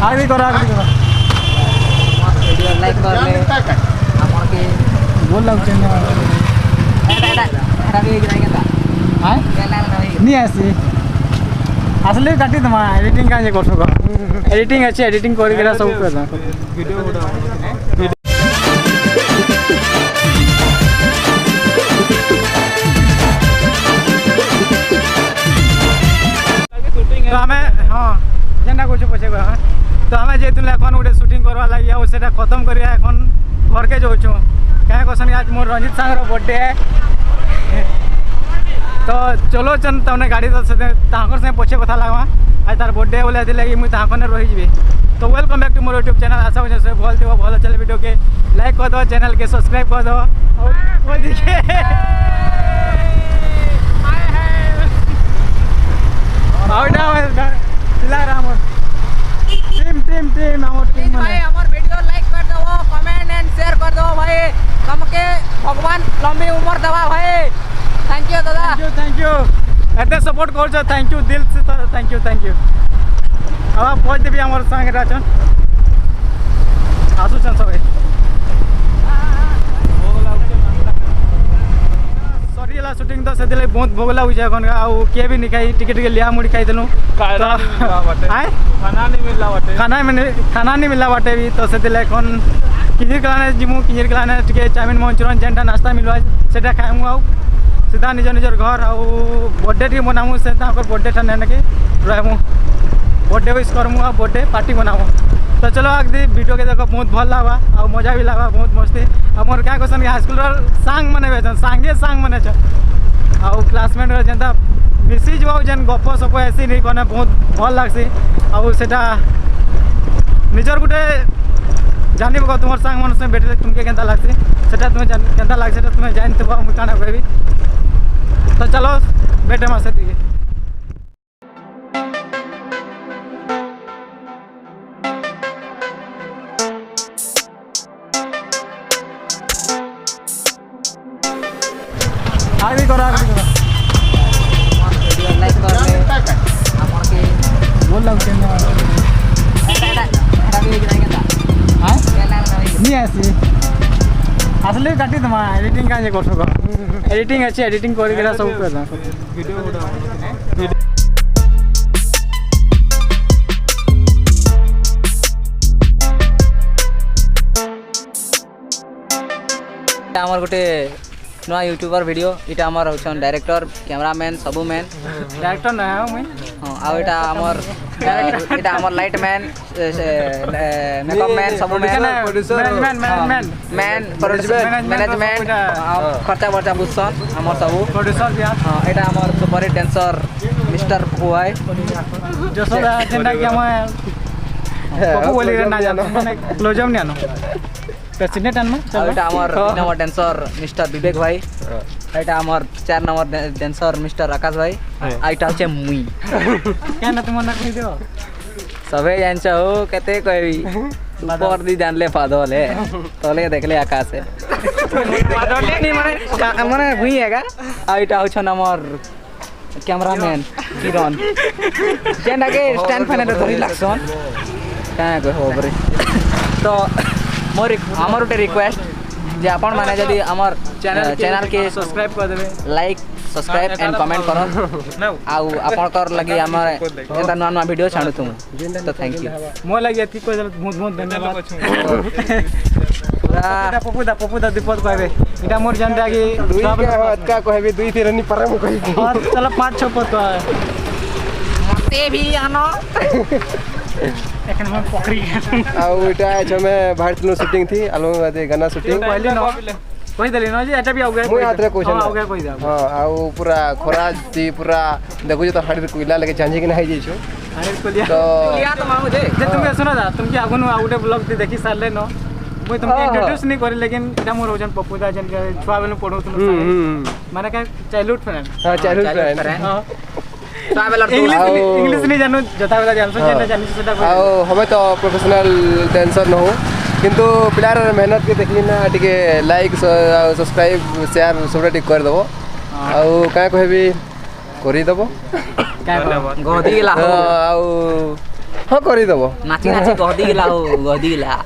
आगे करो video like कर ले हमर के बोल लाग चैनल एटा भी जाएगा हां नहीं आसी असली काटी दमा एडिटिंग का जे कर सको एडिटिंग अच्छे एडिटिंग कर के सब कर वीडियो तो हमें हाँ जेना कुछ पछे हाँ तो हमें जेतु एखन गोटे शूटिंग करवा लगी और सेटा खत्म करिया एखन घर के जाऊँ क्या कहसन आज मोर रंजित सांगर बर्थडे है तो चलो चल तमने गाड़ी तो से पछे कथा लगवा आज तार बर्थडे बोले लगे मुझे ताकने रही तो वेलकम बैक टू मोर यूट्यूब चैनल आशा हो से भल थो भल चले वीडियो के लाइक कर दो चैनल के सब्सक्राइब कर दो और देखिए टीम भाई हमार वीडियो लाइक कर दो कमेंट एंड शेयर कर दो भाई हमके भगवान लंबी उम्र दवा भाई थैंक यू दादा थैंक यू एते सपोर्ट कर थैंक यू दिल से तो थैंक यू अब पहुँच देवी आम संगे आसन आसुचन सब सरीला शूटिंग तो से बहुत भोग लगुचे एखन किए भी नहीं खाई टिके लिया मुड़ी खाई देलु खाना नहीं मिलला बाटे भी तो से एखन किंजर कलाने जिमु किंजर कलाने टिके चाउमिन मंचूरियन जेनटा नाश्ता मिलवा सेटा खाइमु आउ सीधा निज निजर घर आउ बर्थडे टी बनामु से बर्थडे टा नेके रहमु बर्थडे विश करमु आ बर्थडे पार्टी बनामु तो चलो अगदी वीडियो के देखो बहुत भल लगा और मजा भी लगा बहुत मस्ती मोर क्या क्वेश्चन हाईस्कूल सांग मने सांग मने आउ क्लासमेट जेनता मिसी जो जेन गप सप ऐसी नहीं कने बहुत भल लगसी आउ सेटा निजर गुटे जानी तुम सांग मन से बेटे तुमके केंता लगसी सेटा तुम्हें केंता लगसी तुम्हें जानते मुझे काना कहबी तो चलो बेटे मासे दिए आगे करो वीडियो लाइक कर ले हमर के बोल लाग चैनल एटा भी जाएगा हां नहीं आसी असली काटी दमा एडिटिंग का जे कर सको एडिटिंग अच्छे एडिटिंग कर के सब कर वीडियो हमर गोटे नया यूट्यूबर वीडियो इटा हमर होछन डायरेक्टर कैमरामैन सबू मैन डायरेक्टर ना है मैं हां आ इटा हमर लाइट मैन मेकअप मैन सबू मैन मैनेजमेंट खर्चा वर्चा बुझसन हमर सबू प्रोड्यूसर भी हां इटा हमर सुपर हिट डांसर मिस्टर पुआई जो सब जेंटा कि हम पप्पू बोली ना जानो माने क्लोजअप नहीं आनो प्रेसिडेंट अनमा एटा हमर 3 नंबर डांसर मिस्टर विवेक भाई एटा हमर 4 नंबर डांसर मिस्टर आकाश भाई आइटा छे मुई क्या ना तुम ना कहि दियो सबे जानछ हो कते कहबी सुपर दी जानले फादले तले देखले आकाश है फादले नहीं माने भुई हैगा आइटा होछन हमर कैमरामैन किरण जेना के स्टैंड फैन धरि लागसन का कहबो बरे तो मोर हमर उटे रिक्वेस्ट जे आपण माने जदी हमर चैनल के सब्सक्राइब कर देबे लाइक सब्सक्राइब एंड कमेंट करन आउ आपण कर लगी हमर एता नवा वीडियो छाडू तुम तो थैंक यू मो लगी एती कोइ बहुत बहुत धन्यवाद पूरा पपुदा दीपक कहबे इटा मोर जनता की दुई के का कहबे दुई फिर नहीं पारे मो कहि चलो 5-6 पत मते भी आनो एखन हम पकड़ी आउ इटा छमे भारत नो शूटिंग थी आलो बादे गाना शूटिंग पहले न कोई दली न जे एटा भी आ गया मु यात्रा क्वेश्चन आ गया कोई जा हां आउ पूरा खरा थी पूरा देखु तो हाडी कोइला लगे चांजी के नहीं जाई छो अरे कोलिया तो लिया तो मांगो जे तुम सुनो जा तुमके आगुन आउटे ब्लॉग देखि सारले न मुई तुमके इंट्रोड्यूस नहीं करी लेकिन इटा मोर होजन पप्पूदा जन के छुआ बेलु पढो तुम माने का चाइल्डहुड फ्रेंड हां चाइल्डहुड फ्रेंड हां ट्रैवलर इंग्लिश नहीं जानू जता बेला जानसो जेना जानि सेटा आउ हमें तो प्रोफेशनल डांसर न हो किंतु पिलार मेहनत के देखली ना टिके लाइक सब्सक्राइब शेयर सब टिक कर दबो आउ का कहबी करी दबो गोदी ला आउ हाँ कर दबो नाची नाची गहदी गेला हो गहदी गेला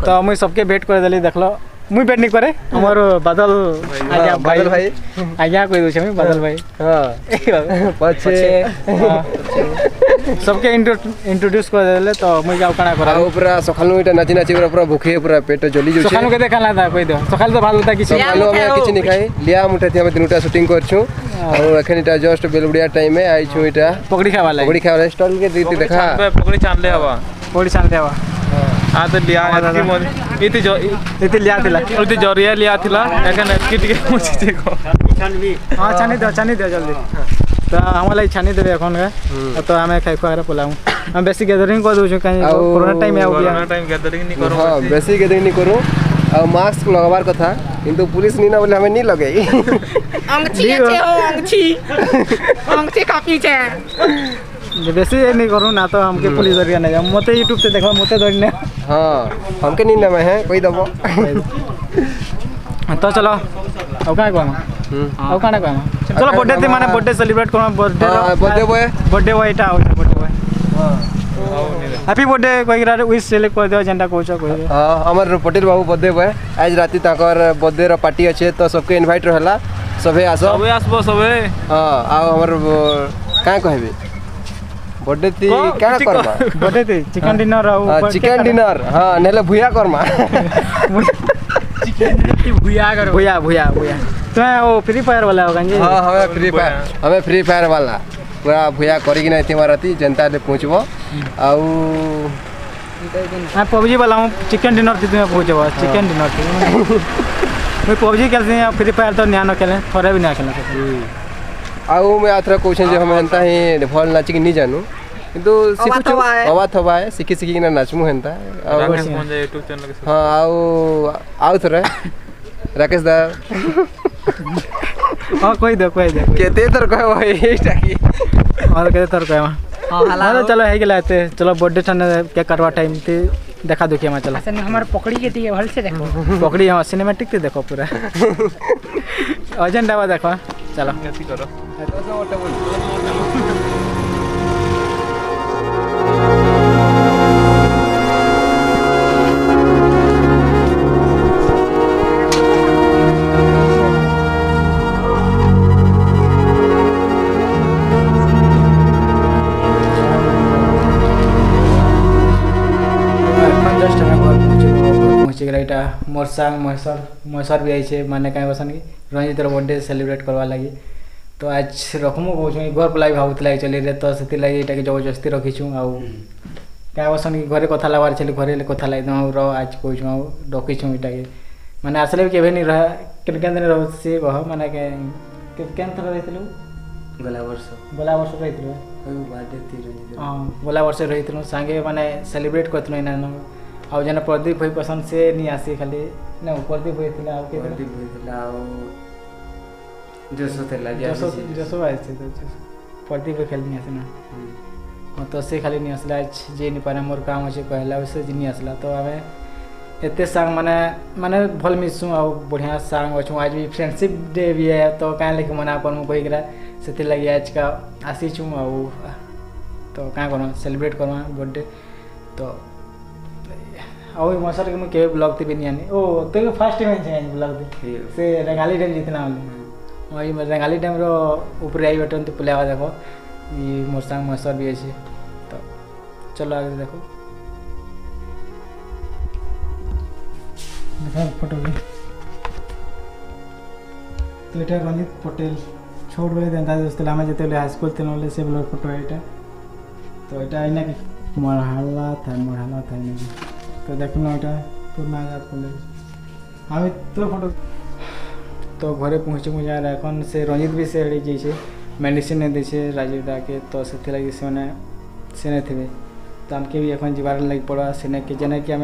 तो मुई सबके भेट कर देली देखलो मुई भेट नहीं करे हमर बादल आज्ञा बादल भाई आज्ञा कहि दो छे बादल भाई हाँ पछे सबके इंट्रोड्यूस कर देले तो मुई जाऊ काना करा आ पूरा सखालु इटा नाची नाची पूरा भूखे पूरा पेट जली जो सखालु के देखा लादा कहि दो सखाल तो भात होता किछ सखालु हम किछ नहीं खाई लिया मुठे थी हम तीनटा शूटिंग करछु और एखन इटा जस्ट बेलबुडिया टाइम में आई छु इटा पकड़ी खावा लागे पकड़ी खावा स्टॉल के दीदी देखा पकड़ी चांदले हवा पकड़ी चांदले हवा आ तो लिया इति जो इति लिया थिला इति जरिया लिया थिला एखन एतकी टिके मुछि देखो हां छानी दे जल्दी तो हमरा लाई छानी देबे एखन के तो हमें खाइ खारा पोलाऊ हम बेसी गैदरिंग कर दउ छु काई कोरोना टाइम आ गया कोरोना टाइम गैदरिंग नहीं करो हां बेसी गैदरिंग नहीं करू और मास्क लगावार कथा किंतु पुलिस नी ना बोले हमें नहीं लगई अंगची छे हो अंगची काफी छे बेसी ये नहीं करू ना तो हमके पुलिस धरिया नहीं जाऊ मते YouTube से देखो मते धरने हां हमके नहीं नाम है कोई दबो तो चलो अब का कहमा अब काना कहमा चलो बर्थडे थी माने birthday celebrate Karma birthday boy एटा हो बर्थडे बॉय हैप्पी बर्थडे कोई रा विश सेलेक्ट कर दियो जेंटा कोच कोई हां हमर पटेल बाबू बर्थडे बॉय आज राती ताकर बर्थडे रो पार्टी अच्छे तो सबके इनवाइट रहला सबे आसो सबे आसबो सबे हां आ हमर का कहबे बर्थडे थी क्या करबा बर्थडे थी चिकन डिनर और चिकन डिनर हां नेले भुया करमा भुया कर भुया भुया भुया तो वो फ्री फायर वाला होगा जी हां हमें फ्री फायर वाला पूरा भुया करी कि नहीं मारती जनता ले पहुंचबो आउ मैं पबजी वाला हूं चिकन डिनर थी तुम्हें पहुंचबो चिकन डिनर थी मैं पबजी खेलते हैं फ्री फायर तो न्या न खेले थोड़े भी ना खेला आउ मैं आथरा क्वेश्चन जे हम हेंता ही भल नाची कि नहीं जानू किंतु सिखु हवा थवा है सिखी सिखी ना नाचमु हेंता राकेश मोंजे YouTube चैनल के हां आउ थरे राकेश दा हां कोई दे केते तर कहबो एटा की और केते तर कहबो हां हला चलो है गेला ते चलो बर्थडे ठने के कटवा टाइम ते देखा दुखिया में चला असन हमर पकड़ी के दिए भल से देखो पकड़ी हम सिनेमैटिक ते देखो पूरा एजेंडा देखो चलो कैसी करो एटा मोर संग महेश्वर भी आई माने कहीं बसन की रंजित बर्थडे सेलिब्रेट करवा लगी तो आज रखमु कहूँ घर पलाई भावुला चली रे तो से लगे ये जबरदस्ती रखीछू आउ क्या बसन की घरे कथा लबार छे घरे कथा लगे रो आज कहूँ आउ रखीछू इटा के माने आसले भी केबे नहीं रहा केन केन रह से कह माने के केन थर रहितलु गला वर्ष रहितलु बर्थडे थी रंजित हां गला वर्ष रहितलु संगे माने सेलिब्रेट करतनु इना आउ जन प्रदीप भाई पसंद से नहीं आसी खाली ना प्रदीप भाई थिला आउ के प्रदीप भाई थिला आउ जसो थिला जसो आइ से तो प्रदीप भाई खेलनी आसे ना हां तो से खाली नहीं आसला जे नहीं पारे मोर काम अछि कहला वैसे जे नहीं आसला तो हमें एते संग माने भल मिसु आउ बढ़िया संग अछु आज भी फ्रेंडशिप डे भी है तो काहे लेके मना करमु कोई करा सेते लगी आज का आसी छु आउ तो का करो सेलिब्रेट करवा बर्थडे तो आउ मसर के मैं के ब्लॉग भी नहीं आनी ओ तो फर्स्ट टाइम है ब्लॉग से रंगाली टाइम जितना वाले वही रंगाली टाइम रो ऊपर आई बटन तो पुलावा देखो ये मोर संग मसर भी है तो चलो आगे देखो फोटो भी तो ये रंजित पटेल छोट बेले देता दोस्त आम जो हाई स्कूल तेल से ब्लॉग फोटो है यहाँ तो यहाँ इना मरहाला था तो देखना यहाँ पुराना आजाद कॉलेज हाँ तो फोटो तो घरे पहुँचे मुझे एन से रंजित भी से जाइए मेडिसिन नहीं दे राजीव दा के तो से लगे से नहीं थे तो आमके भी एन जीवार लगे पड़ा से कि जेना कि आम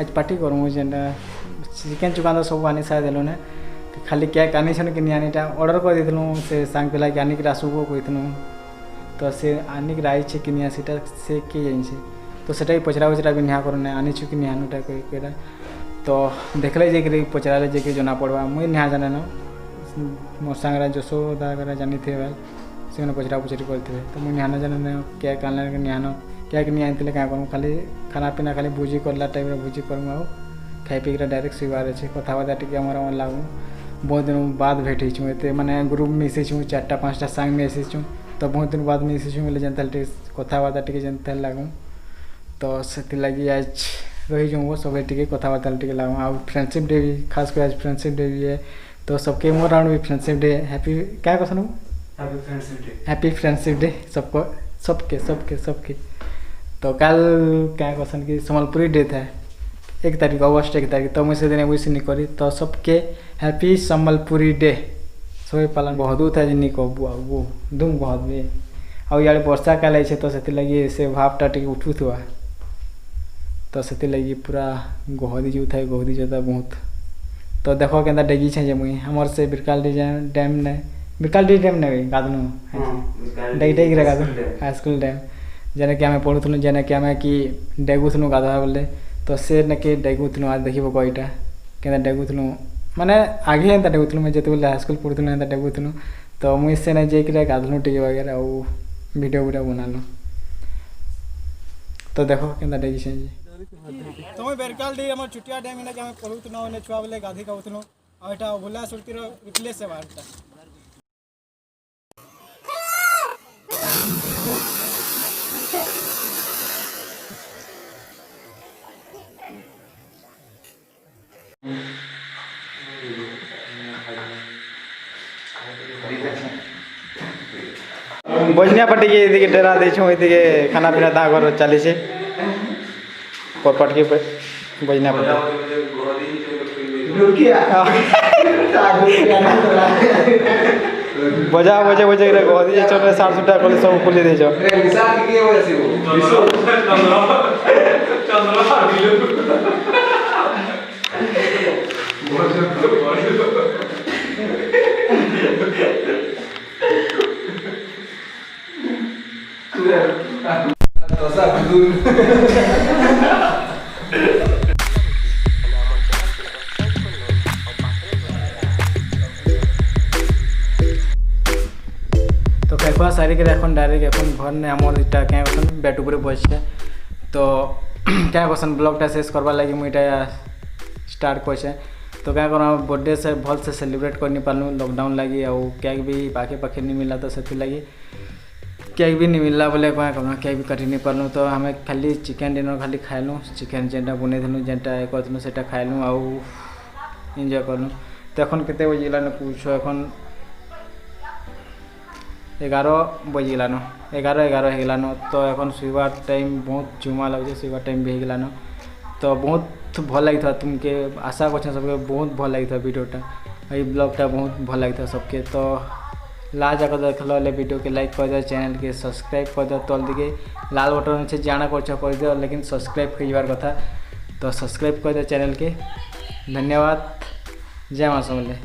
आज पार्टी करूँ जेना चिकेन चुकान सब आनी सारा देलु ना खाली केक आनी छन कि आनीटा ऑर्डर कर देलु से सांग पिला के आनिक आसबो कहलु तो से आनिक आई छे कि नहीं सीटा से के जाइए तो सेटा भी पचरा उचरा भी निहा करना आनी छु कि नहीं आनुटा कह तो देखले जे पचरा जे कि जना पड़वा मुई निहा जाने न मोर सांगरा जसोदा जानी थे से पचरा पुचरी करते तो मुझे निहान जाने क्या कान निहान क्या नहीं आनी क्या करूँ खाली खाना पीना खाली भोजी करला टाइम भोजी करूँ आउ खाई पी डायरेक्ट शुवार अच्छे कथबार्ता टी लागू बहुत दिन बाद भेट होते मैंने ग्रुप मिसिचु 4-5टा सांग मिसिचु तो बहुत दिन बाद मिसिचु बोले जनता कथबार्ता टी जनता लागू तो से लगी आज रही जाऊँ सब टी कथबार्ता टी लागू आ फ्रेंडशिप डे भी खास कर आज फ्रेंडशिप डे भी है तो सबके मोर राउंड भी फ्रेंडशिप डे हैप्पी क्या क्वेश्चन हैप्पी फ्रेंडशिप डे सबको सबके सबके सबके तो कल क्या क्वेश्चन की सम्बलपुरी डे था 1 तारीख अगस्त 1 तारीख तो मुझे दिन विश नहीं करी तो सबके हैप्पी सम्बलपुरी डे सब पालन बहुत है जिन वो दुम बहुत भी आउ इे वर्षा काल है तो से लगी से भावटा टी उठू थुआ तो से लगी पूरा गहदी जो था गहदी जाता बहुत तो देखो के डेगी छे मुई हमर से बिरकाल डैम ने बिरकाल डैम ने गाधनु डेग डेग रे गाधु हाई स्कूल डैम जेने कि आम पढ़ुलु जेने कि आम कि डेगुलु गाधवा बोले तो से ने कि डेगुलु आज देखो कईटा के डेगुलु माने आगे एंता डेगुलु मैं जिते हाई स्कूल पढ़ुलु एंता डेगुलु तो मुझे से ना जाकर गाधलु टी वगैरह और वीडियो वीडियो बनालु तो देखो के डेगी छे तो मैं बेरकाल डी हम चुटिया डैम इना के पढ़ुलु ने छुआ बोले गाधी कहतलु आ एटा भोला सुरतीर रिप्लेस से बारटा बजनिया पट्टी के डेरा दे खाना पीना ता घर चली परपट के बजनिया पट्टी बजा बजे बजे गदी चल 60 कले सब खोली दे तो फेकुआ सारी के डायरेक्ट घर ने आमर इटा क्या बेड ऊपर बसছে तो क्या क्वेश्चन ब्लॉगटा शेष करवा लगी मुझे स्टार्ट करे तो क्या कर बर्थडे से भल से सेलिब्रेट कर नहीं पार्लु लॉकडाउन लगी और केक भी पाखे पाखे नहीं मिला तो से लगी केक भी नहीं मिलला बोले क्या करना केक भी काटी नहीं पार्लु तो हमें खाली चिकेन डिनर खाली खाइलु चिकेन जेनटा बनईलु जेनटा कहूँ से खाइलु आउ एंजॉय करूँ तो एन के बजिलान पूछ एन 11 बजिलान 11 होगलान तो एन शुवार टाइम बहुत जुमा लगे शुवार टाइम भी होगलान तो बहुत भल लगी तुमके आशा कर सबके बहुत भल लगी वीडियोटा ये ब्लॉगटा बहुत भल लगी सबके तो लास्ट जाकर देख लो वीडियो के लाइक कर दियो चैनल के सब्सक्राइब कर दियो तल दिखे लाल बटन अच्छे जाना कर दियो लेकिन सब्सक्राइब कर कथा तो सब्सक्राइब कर दियो चैनल के धन्यवाद जय मां समले।